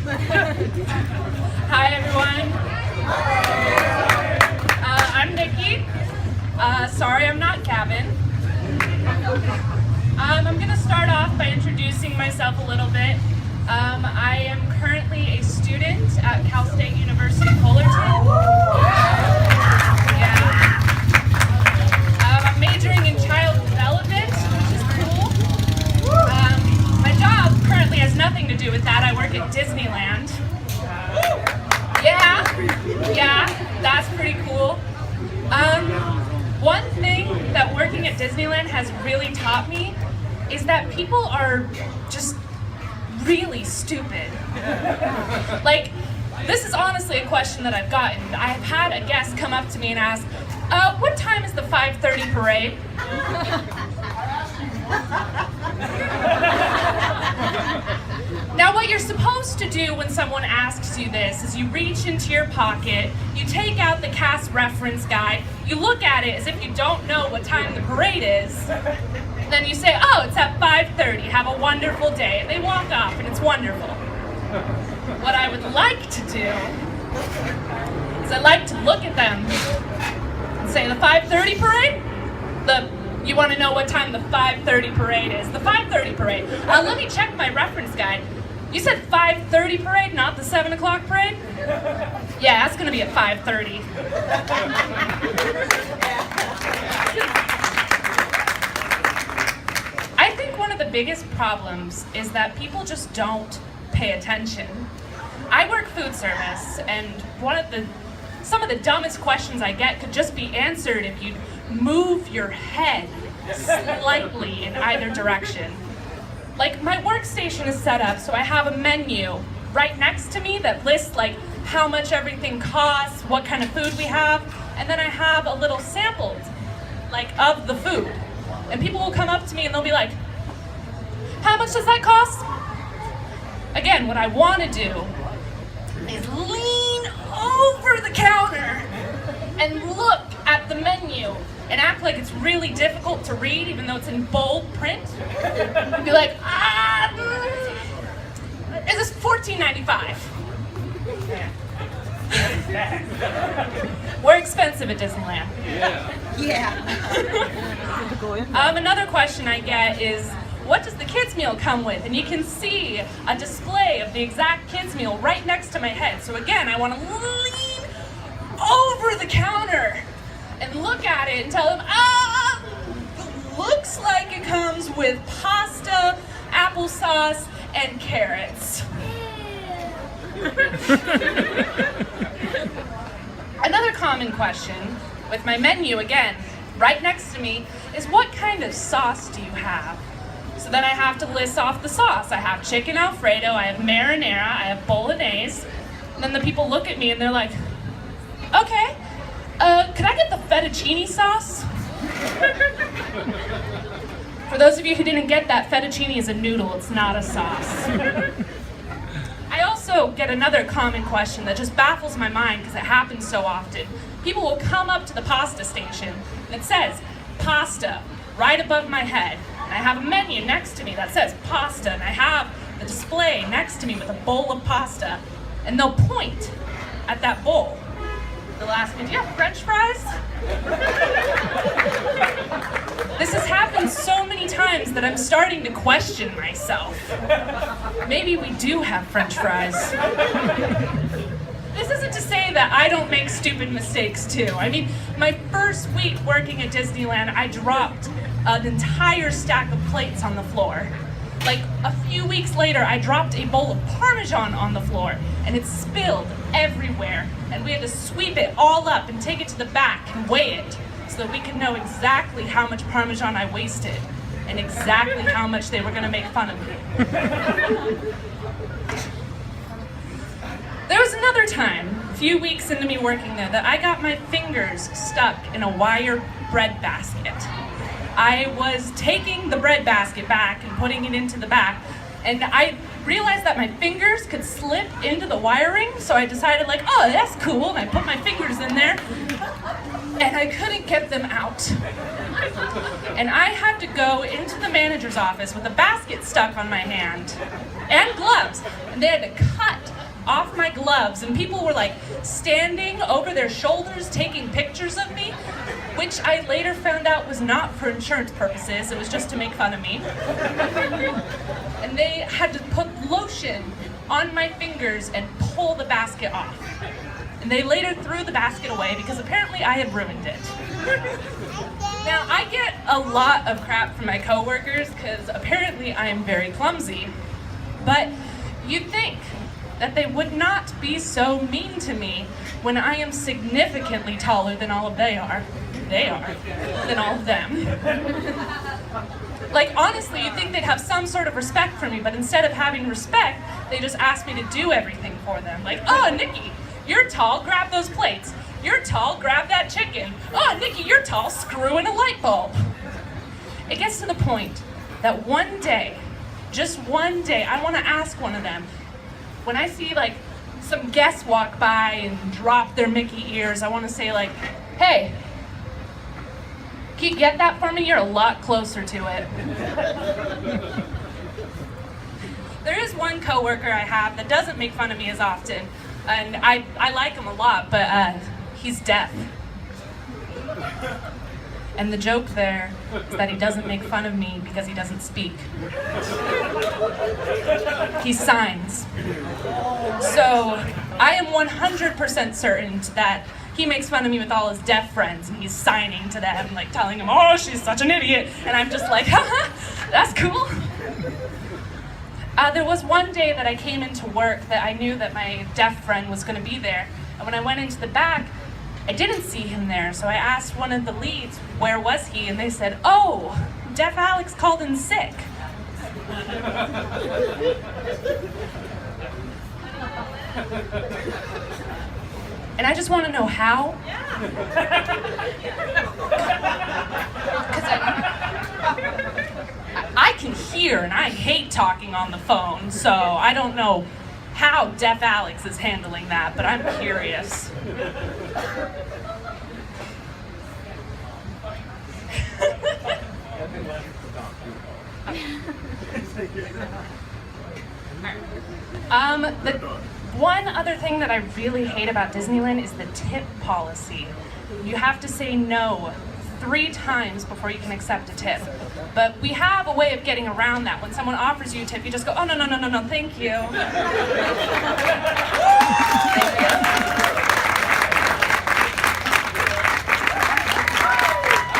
Hi, everyone. I'm Nikki. Sorry, I'm not Gavin. I'm going to start off by introducing myself a little bit. I am currently a student at Cal State University Fullerton. Yeah. I'm majoring in child development, which is cool. My job currently has nothing to do with that. I work at Disneyland. Yeah, that's pretty cool. One thing that working at Disneyland has really taught me is that people are just really stupid. Like, this is honestly a question that I've gotten. I have had a guest come up to me and ask, what time is the 5:30 parade? Now, what you're supposed to do when someone asks you this is you reach into your pocket, you take out the cast reference guide, you look at it as if you don't know what time the parade is, then you say, oh, it's at 5:30, have a wonderful day, and they walk off, and it's wonderful. What I would like to do is I'd like to look at them and say, the 5:30 parade? You want to know what time the 5:30 parade is? The 5:30 parade. Let me check my reference guide. You said 5:30 parade, not the 7 o'clock parade? Yeah, that's going to be at 5:30. I think one of the biggest problems is that people just don't pay attention. I work food service, and some of the dumbest questions I get could just be answered if you'd move your head slightly in either direction. Like, my workstation is set up so I have a menu right next to me that lists like how much everything costs, what kind of food we have, and then I have a little sample like of the food. And people will come up to me and they'll be like, how much does that cost? Again, what I want to do is lean over the counter and look at the menu and act like it's really difficult to read, even though it's in bold print. And be like, is this $14.95? We're expensive at Disneyland. Yeah. Another question I get is, what does the kids meal come with? And you can see a display of the exact kids meal right next to my head. So again, I want to lean over the counter and look at it and tell them, looks like it comes with pasta, applesauce, and carrots. Another common question with my menu, again, right next to me, is what kind of sauce do you have? So then I have to list off the sauce. I have chicken Alfredo, I have marinara, I have bolognese. And then the people look at me and they're like, okay, could I get the fettuccine sauce? For those of you who didn't get that, fettuccine is a noodle, it's not a sauce. I also get another common question that just baffles my mind because it happens so often. People will come up to the pasta station and it says pasta right above my head. And I have a menu next to me that says pasta, and I have the display next to me with a bowl of pasta. And they'll point at that bowl. They'll ask me, do you have French fries? This has happened so many times that I'm starting to question myself. Maybe we do have French fries. This isn't to say that I don't make stupid mistakes too. I mean, my first week working at Disneyland, I dropped an entire stack of plates on the floor. Like, a few weeks later, I dropped a bowl of Parmesan on the floor, and it spilled everywhere. And we had to sweep it all up and take it to the back and weigh it so that we could know exactly how much Parmesan I wasted and exactly how much they were going to make fun of me. There was another time, a few weeks into me working there, that I got my fingers stuck in a wire bread basket. I was taking the bread basket back and putting it into the back, and I realized that my fingers could slip into the wiring, so I decided like, oh, that's cool, and I put my fingers in there, and I couldn't get them out. And I had to go into the manager's office with a basket stuck on my hand, and gloves, and they had to cut off my gloves, and people were like standing over their shoulders taking pictures of me, which I later found out was not for insurance purposes, it was just to make fun of me. And they had to put lotion on my fingers and pull the basket off. And they later threw the basket away because apparently I had ruined it. Now, I get a lot of crap from my coworkers because apparently I am very clumsy. But you'd think that they would not be so mean to me when I am significantly taller than all of they are than all of them. Like, honestly, you'd think they'd have some sort of respect for me, but instead of having respect, they just ask me to do everything for them. Like, oh, Nikki, you're tall, grab those plates. You're tall, grab that chicken. Oh, Nikki, you're tall, screw in a light bulb. It gets to the point that one day, just one day, I want to ask one of them, when I see like some guests walk by and drop their Mickey ears, I want to say like, hey, can you get that for me? You're a lot closer to it. There is one coworker I have that doesn't make fun of me as often, and I like him a lot, but he's deaf. And the joke there is that he doesn't make fun of me because he doesn't speak. He signs. So I am 100% certain that he makes fun of me with all his deaf friends, and he's signing to them, like telling them, oh, she's such an idiot. And I'm just like, haha, that's cool. There was one day that I came into work that I knew that my deaf friend was going to be there. And when I went into the back, I didn't see him there. So I asked one of the leads, where was he? And they said, oh, Deaf Alex called in sick. And I just want to know how. Because I can hear, and I hate talking on the phone, so I don't know how Deaf Alex is handling that, but I'm curious. The one other thing that I really hate about Disneyland is the tip policy. You have to say no 3 times before you can accept a tip. But we have a way of getting around that. When someone offers you a tip, you just go, oh, no, thank you.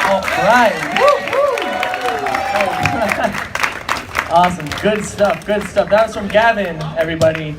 All right. Awesome. Good stuff. That was from Gavin, everybody.